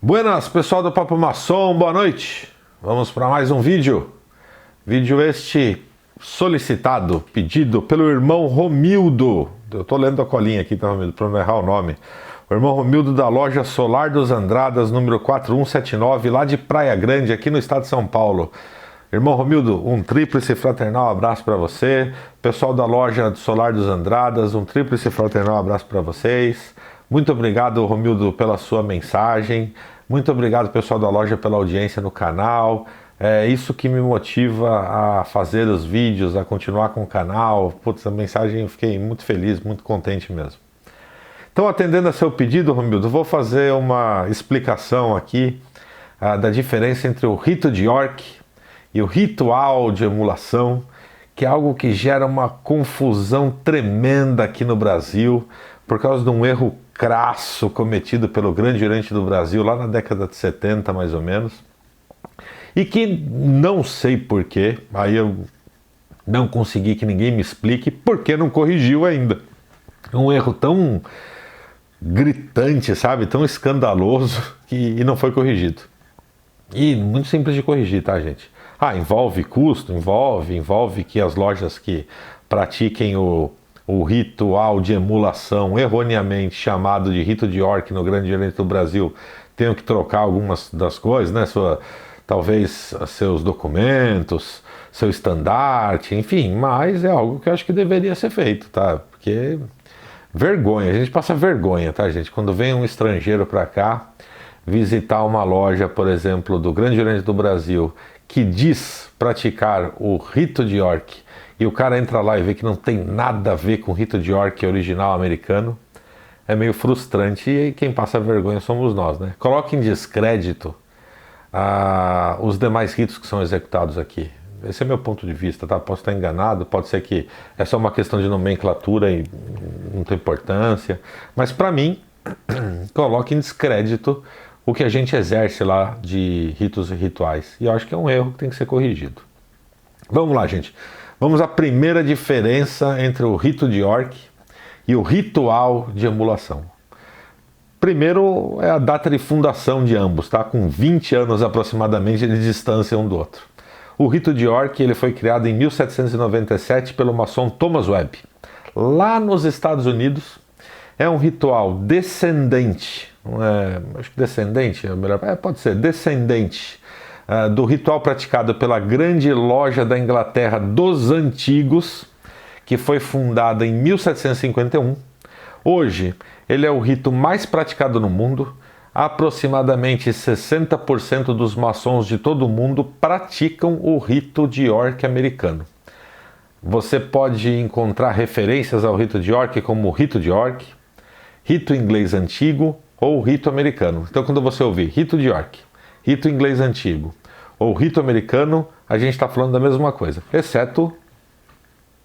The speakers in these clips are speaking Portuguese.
Buenas, pessoal do Papo Maçom, boa noite. Vamos para mais um vídeo. Vídeo este solicitado, pedido pelo irmão Romildo. Eu tô lendo a colinha aqui, tá, Romildo, para não errar o nome. O irmão Romildo da loja Solar dos Andradas, número 4179, lá de Praia Grande, aqui no estado de São Paulo. Irmão Romildo, um tríplice fraternal abraço para você. Pessoal da loja Solar dos Andradas, um tríplice fraternal abraço para vocês. Muito obrigado, Romildo, pela sua mensagem. Muito obrigado, pessoal da loja, pela audiência no canal. É isso que me motiva a fazer os vídeos, a continuar com o canal. Putz, a mensagem eu fiquei muito feliz, muito contente mesmo. Então, atendendo a seu pedido, Romildo, vou fazer uma explicação aqui da diferença entre o rito de York e o ritual de emulação, que é algo que gera uma confusão tremenda aqui no Brasil, por causa de um erro crasso cometido pelo grande oriente do Brasil lá na década de 70, mais ou menos, e que não sei porquê, aí eu não consegui que ninguém me explique porque não corrigiu ainda. Um erro tão gritante, sabe, tão escandaloso e não foi corrigido. E muito simples de corrigir, tá, gente? Envolve custo, envolve que as lojas que pratiquem o ritual de emulação, erroneamente chamado de rito de York no Grande Oriente do Brasil, tenham que trocar algumas das coisas, né? Talvez seus documentos, seu estandarte, enfim, mas é algo que eu acho que deveria ser feito, tá? Porque vergonha, a gente passa vergonha, tá, gente? Quando vem um estrangeiro para cá visitar uma loja, por exemplo, do Grande Oriente do Brasil, que diz praticar o rito de York, e o cara entra lá e vê que não tem nada a ver com o rito de York original americano, é meio frustrante, e quem passa vergonha somos nós, né? Coloque em descrédito os demais ritos que são executados aqui. Esse é meu ponto de vista, tá? Posso estar enganado, pode ser que é só uma questão de nomenclatura e não tem importância, mas para mim, coloque em descrédito o que a gente exerce lá de ritos e rituais. E eu acho que é um erro que tem que ser corrigido. Vamos lá, gente. Vamos à primeira diferença entre o rito de York e o ritual de emulação. Primeiro é a data de fundação de ambos, tá? Com 20 anos aproximadamente de distância um do outro. O rito de York ele foi criado em 1797 pelo maçom Thomas Webb, lá nos Estados Unidos. É um ritual descendente, acho que descendente é melhor, pode ser descendente do ritual praticado pela Grande Loja da Inglaterra dos Antigos, que foi fundada em 1751. Hoje, ele é o rito mais praticado no mundo. Aproximadamente 60% dos maçons de todo o mundo praticam o rito de York americano. Você pode encontrar referências ao rito de York como rito de York, rito inglês antigo ou rito americano. Então, quando você ouvir rito de York, rito inglês antigo ou rito americano, a gente está falando da mesma coisa, exceto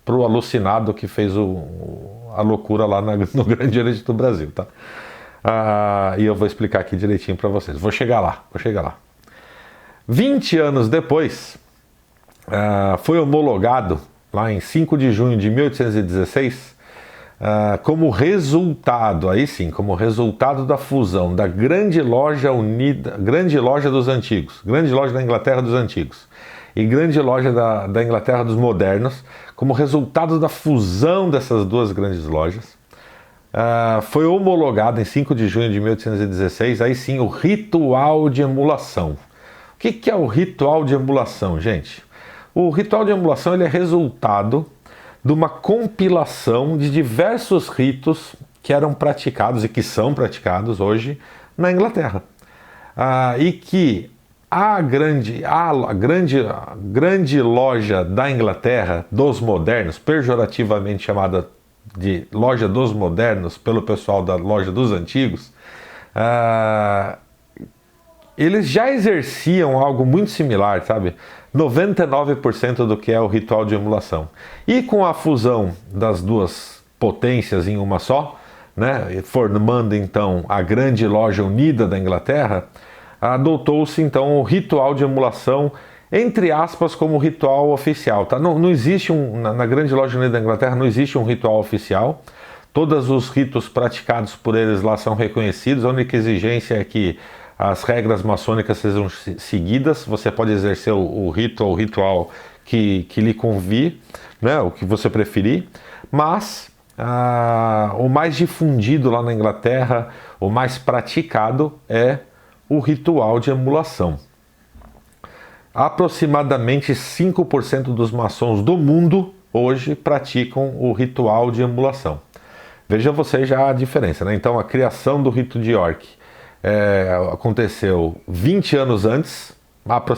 para o alucinado que fez a loucura lá no Grande Oriente do Brasil, tá? E eu vou explicar aqui direitinho para vocês. Vou chegar lá. 20 anos depois, foi homologado, lá em 5 de junho de 1816, como resultado, aí sim, como resultado da fusão da Grande Loja dos Antigos, Grande Loja da Inglaterra dos Antigos e Grande Loja da Inglaterra dos Modernos, como resultado da fusão dessas duas grandes lojas, foi homologado em 5 de junho de 1816, aí sim, o ritual de emulação. O que é o ritual de emulação, gente? O ritual de emulação ele é resultado de uma compilação de diversos ritos que eram praticados e que são praticados hoje na Inglaterra. E que a grande loja da Inglaterra dos modernos, pejorativamente chamada de loja dos modernos pelo pessoal da loja dos antigos, eles já exerciam algo muito similar, sabe? 99% do que é o ritual de emulação. E com a fusão das duas potências em uma só, né, formando então a Grande Loja Unida da Inglaterra, adotou-se então o ritual de emulação, entre aspas, como ritual oficial. Tá? Não existe na Grande Loja Unida da Inglaterra não existe um ritual oficial. Todos os ritos praticados por eles lá são reconhecidos. A única exigência é que as regras maçônicas sejam seguidas. Você pode exercer o rito ou o ritual que lhe convir, né, o que você preferir, mas o mais difundido lá na Inglaterra, o mais praticado é o ritual de emulação. Aproximadamente 5% dos maçons do mundo hoje praticam o ritual de emulação. Veja você já a diferença, né? Então a criação do rito de York aconteceu 20 anos antes,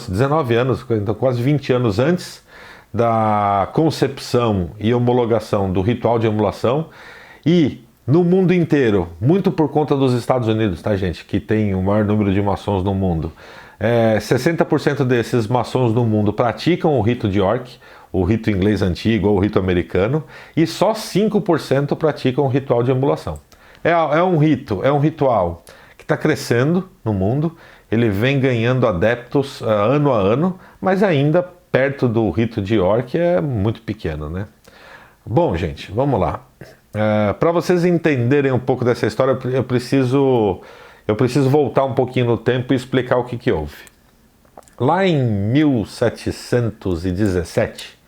19 anos, então quase 20 anos antes da concepção e homologação do ritual de emulação, e no mundo inteiro, muito por conta dos Estados Unidos, tá, gente, que tem o maior número de maçons no mundo, 60% desses maçons no mundo praticam o rito de York, o rito inglês antigo ou o rito americano, e só 5% praticam o ritual de emulação. É um ritual que está crescendo no mundo, ele vem ganhando adeptos ano a ano, mas ainda perto do rito de York é muito pequeno, né? Bom, gente, vamos lá. Para vocês entenderem um pouco dessa história, eu preciso voltar um pouquinho no tempo e explicar o que houve. Lá em 1717,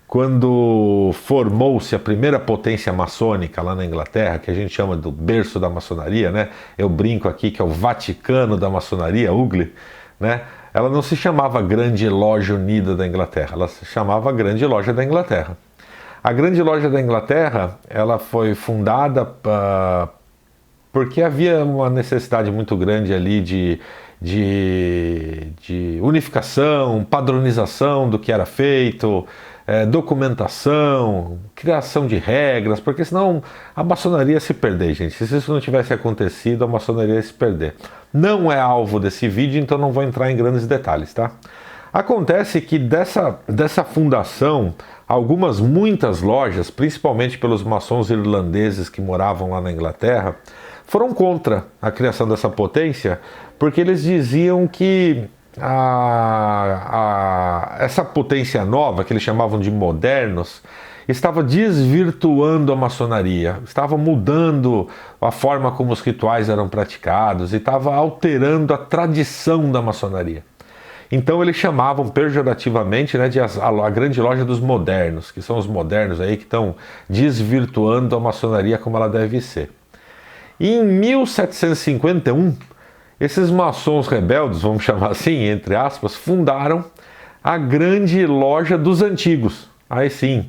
quando formou-se a primeira potência maçônica lá na Inglaterra, que a gente chama do berço da maçonaria, né? Eu brinco aqui que é o Vaticano da maçonaria, UGLE, né? Ela não se chamava Grande Loja Unida da Inglaterra, ela se chamava Grande Loja da Inglaterra. A Grande Loja da Inglaterra, ela foi fundada porque havia uma necessidade muito grande ali de unificação, padronização do que era feito, documentação, criação de regras, porque senão a maçonaria ia se perder, gente. Se isso não tivesse acontecido, a maçonaria ia se perder. Não é alvo desse vídeo, então não vou entrar em grandes detalhes, tá? Acontece que dessa fundação, muitas lojas, principalmente pelos maçons irlandeses que moravam lá na Inglaterra, foram contra a criação dessa potência, porque eles diziam que essa potência nova, que eles chamavam de modernos, estava desvirtuando a maçonaria, estava mudando a forma como os rituais eram praticados e estava alterando a tradição da maçonaria. Então eles chamavam pejorativamente, né, de a Grande Loja dos Modernos, que são os modernos aí que estão desvirtuando a maçonaria como ela deve ser. E em 1751, esses maçons rebeldes, vamos chamar assim, entre aspas, fundaram a Grande Loja dos Antigos. Aí sim,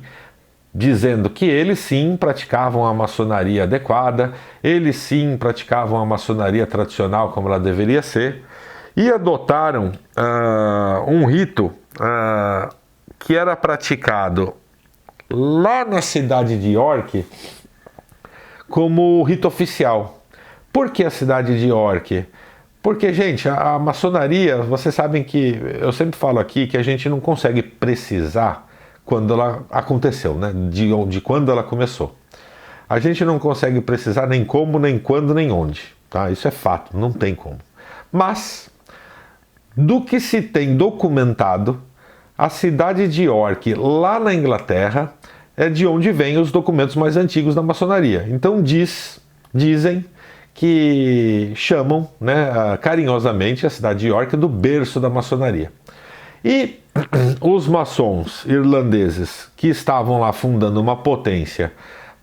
dizendo que eles sim praticavam a maçonaria adequada, eles sim praticavam a maçonaria tradicional como ela deveria ser, e adotaram um rito que era praticado lá na cidade de York como rito oficial. Por que a cidade de York? Porque, gente, a maçonaria, vocês sabem que eu sempre falo aqui que a gente não consegue precisar quando ela aconteceu, né? De quando ela começou. A gente não consegue precisar nem como, nem quando, nem onde, tá? Isso é fato, não tem como. Mas do que se tem documentado, a cidade de York, lá na Inglaterra, é de onde vêm os documentos mais antigos da maçonaria. Então dizem que chamam, né, carinhosamente a cidade de York do berço da maçonaria. E os maçons irlandeses que estavam lá fundando uma potência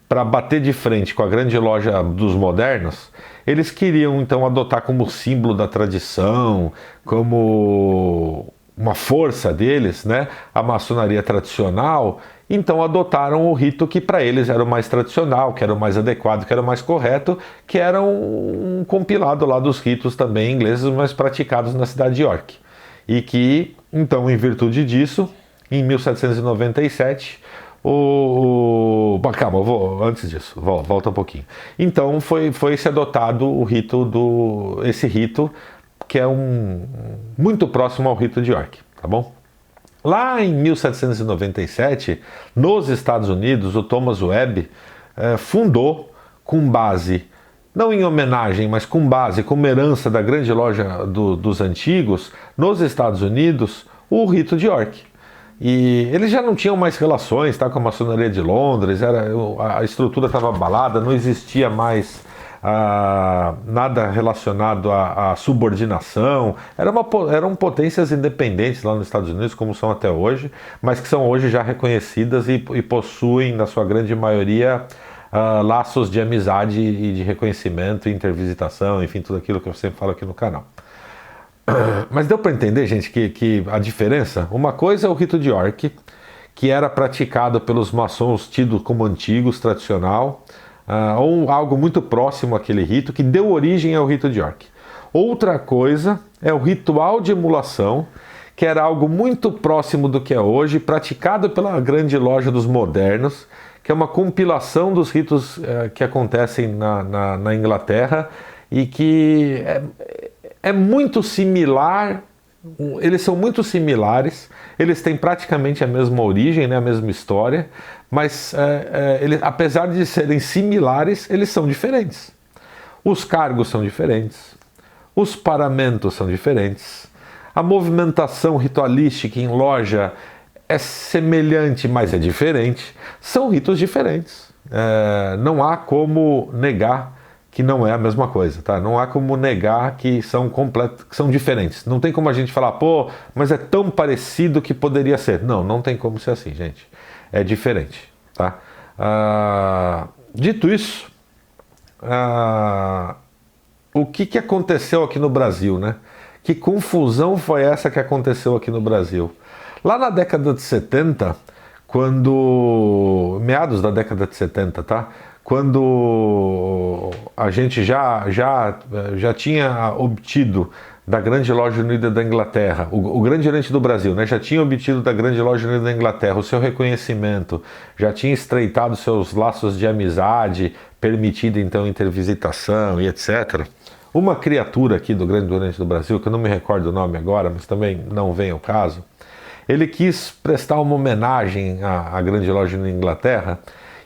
para bater de frente com a Grande Loja dos Modernos, eles queriam então adotar como símbolo da tradição, como uma força deles, né, a maçonaria tradicional. Então adotaram o rito que para eles era o mais tradicional, que era o mais adequado, que era o mais correto, que era um compilado lá dos ritos também ingleses, mas praticados na cidade de York. E que, então, em virtude disso, em 1797, calma, antes disso, volta um pouquinho. Então foi-se adotado o rito esse rito, que é muito próximo ao rito de York, tá bom? Lá em 1797, nos Estados Unidos, o Thomas Webb fundou, com base, não em homenagem, mas com base, como herança da Grande Loja dos Antigos, nos Estados Unidos, o rito de York. E eles já não tinham mais relações, tá, com a maçonaria de Londres, a estrutura estava abalada, não existia mais nada relacionado à subordinação. Eram potências independentes lá nos Estados Unidos, como são até hoje, mas que são hoje já reconhecidas e possuem, na sua grande maioria, laços de amizade e de reconhecimento, intervisitação, enfim, tudo aquilo que eu sempre falo aqui no canal. Mas deu para entender, gente, que a diferença? Uma coisa é o rito de York, que era praticado pelos maçons tidos como antigos, tradicional, ou algo muito próximo àquele rito, que deu origem ao rito de York. Outra coisa é o ritual de emulação, que era algo muito próximo do que é hoje, praticado pela grande loja dos modernos, que é uma compilação dos ritos que acontecem na Inglaterra e que é muito similar. Eles são muito similares, eles têm praticamente a mesma origem, né, a mesma história, mas apesar de serem similares, eles são diferentes. Os cargos são diferentes, os paramentos são diferentes, a movimentação ritualística em loja é semelhante, mas é diferente. São ritos diferentes. Não há como negar que não é a mesma coisa, tá? Não há como negar que são diferentes. Não tem como a gente falar, pô, mas é tão parecido que poderia ser. Não, não tem como ser assim, gente. É diferente, tá? Dito isso, o que aconteceu aqui no Brasil, né? Que confusão foi essa que aconteceu aqui no Brasil? Lá na década de 70, meados da década de 70, tá? Quando a gente já tinha obtido da Grande Loja Unida da Inglaterra, o grande gerente do Brasil, né, já tinha obtido da Grande Loja Unida da Inglaterra o seu reconhecimento, já tinha estreitado seus laços de amizade, permitido então intervisitação e etc. Uma criatura aqui do Grande Oriente do Brasil, que eu não me recordo o nome agora, mas também não vem ao caso, ele quis prestar uma homenagem à Grande Loja da Inglaterra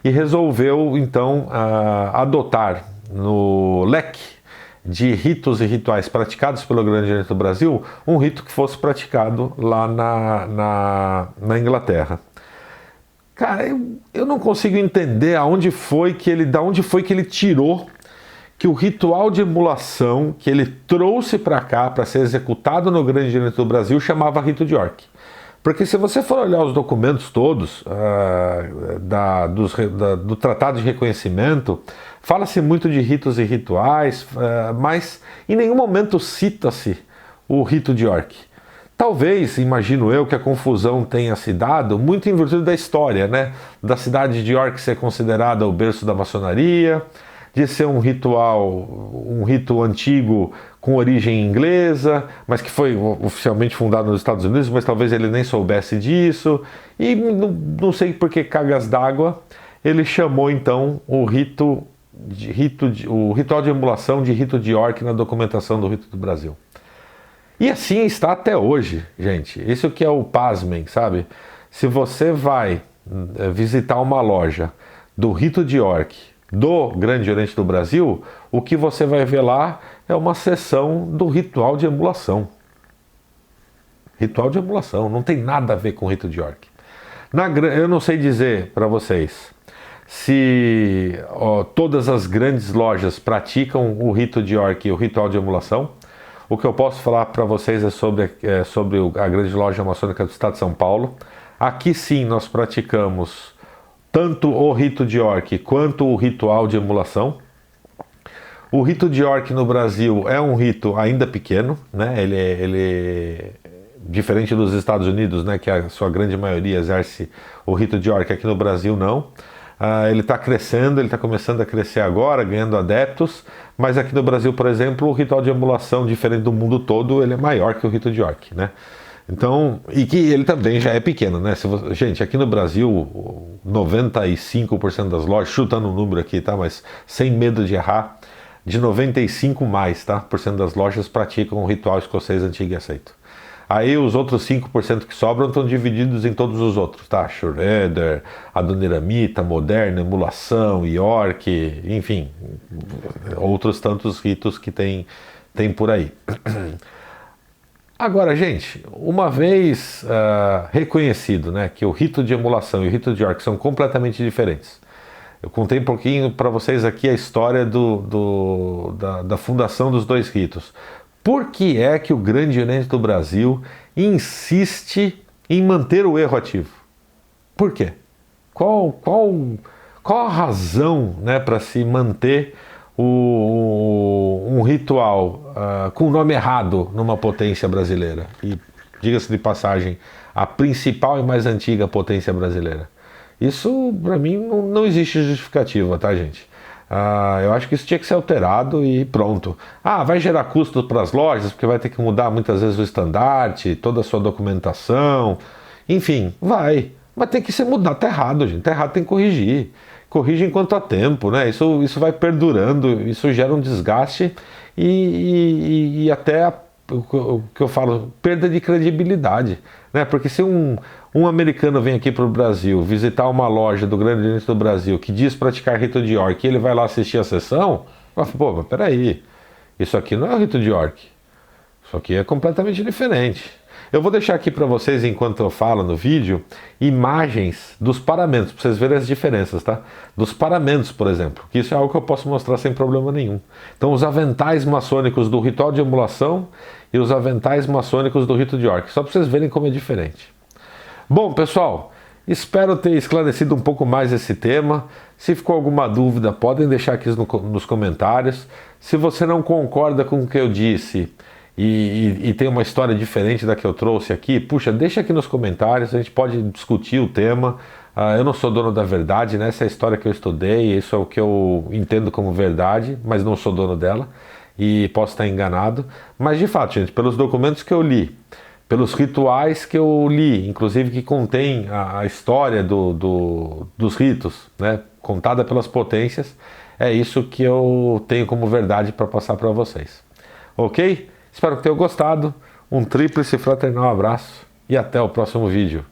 e resolveu, então, adotar no leque de ritos e rituais praticados pelo Grande Oriente do Brasil, um rito que fosse praticado lá na Inglaterra. Cara, eu não consigo entender da onde foi que ele tirou que o ritual de emulação que ele trouxe para cá para ser executado no Grande Oriente do Brasil chamava rito de York. Porque se você for olhar os documentos todos do Tratado de Reconhecimento, fala-se muito de ritos e rituais, mas em nenhum momento cita-se o rito de York. Talvez, imagino eu, que a confusão tenha se dado muito em virtude da história, né? Da cidade de York ser considerada o berço da maçonaria, de ser um rito antigo com origem inglesa, mas que foi oficialmente fundado nos Estados Unidos, mas talvez ele nem soubesse disso, e não sei por que cargas d'água ele chamou então o ritual de emulação de rito de York na documentação do Rito do Brasil. E assim está até hoje, gente. Isso que é o pasmem, sabe? Se você vai visitar uma loja do Rito de York, do Grande Oriente do Brasil, o que você vai ver lá é uma seção do ritual de emulação. Ritual de emulação, não tem nada a ver com o Rito de York. Eu não sei dizer para vocês se todas as grandes lojas praticam o Rito de York e o ritual de emulação. O que eu posso falar para vocês é sobre a Grande Loja Maçônica do Estado de São Paulo. Aqui sim nós praticamos tanto o rito de York quanto o ritual de emulação. O rito de York no Brasil é um rito ainda pequeno, né? Ele diferente dos Estados Unidos, né, que a sua grande maioria exerce o rito de York, aqui no Brasil não. Ele está crescendo, ele está começando a crescer agora, ganhando adeptos, mas aqui no Brasil, por exemplo, o ritual de emulação, diferente do mundo todo, ele é maior que o rito de York, né? Então, e que ele também já é pequeno, né? Gente, aqui no Brasil, 95% das lojas, chutando um número aqui, tá? Mas sem medo de errar, de 95 mais, tá? Por cento das lojas praticam o ritual escocês antigo e aceito. Aí os outros 5% que sobram estão divididos em todos os outros, tá? Schroeder, Adoniramita, Moderna, Emulação, York, enfim, outros tantos ritos que tem por aí. Agora, gente, uma vez reconhecido, né, que o rito de emulação e o rito de York são completamente diferentes, Eu contei um pouquinho para vocês aqui a história da fundação dos dois ritos. Por que é que o Grande Oriente do Brasil insiste em manter o erro ativo? Por quê? Qual a razão, né, para se manter um ritual com o nome errado numa potência brasileira? E, diga-se de passagem, a principal e mais antiga potência brasileira. Isso, para mim, não existe justificativa, tá, gente? Eu acho que isso tinha que ser alterado e pronto. Vai gerar custo para as lojas, porque vai ter que mudar muitas vezes o estandarte, toda a sua documentação. Enfim, vai. Mas tem que ser mudado. Tá errado, gente. Tá errado, tem que corrigir. Corrige enquanto há tempo, né? Isso vai perdurando, isso gera um desgaste e até o que eu falo, perda de credibilidade, né? Porque se um americano vem aqui para o Brasil visitar uma loja do Grande Oriente do Brasil que diz praticar rito de York e ele vai lá assistir a sessão, pô, mas peraí, isso aqui não é o rito de York, isso aqui é completamente diferente. Eu vou deixar aqui para vocês, enquanto eu falo no vídeo, imagens dos paramentos, para vocês verem as diferenças, tá? Dos paramentos, por exemplo, que isso é algo que eu posso mostrar sem problema nenhum. Então, os aventais maçônicos do ritual de emulação e os aventais maçônicos do rito de York, só para vocês verem como é diferente. Bom, pessoal, espero ter esclarecido um pouco mais esse tema. Se ficou alguma dúvida, podem deixar aqui nos comentários. Se você não concorda com o que eu disse e tem uma história diferente da que eu trouxe aqui, puxa, deixa aqui nos comentários, a gente pode discutir o tema. Eu não sou dono da verdade, né? Essa é a história que eu estudei, isso é o que eu entendo como verdade, mas não sou dono dela e posso estar enganado. Mas de fato, gente, pelos documentos que eu li, pelos rituais que eu li, inclusive que contém a história dos ritos, né, contada pelas potências, é isso que eu tenho como verdade para passar para vocês. Ok? Espero que tenham gostado. Um tríplice fraternal abraço e até o próximo vídeo.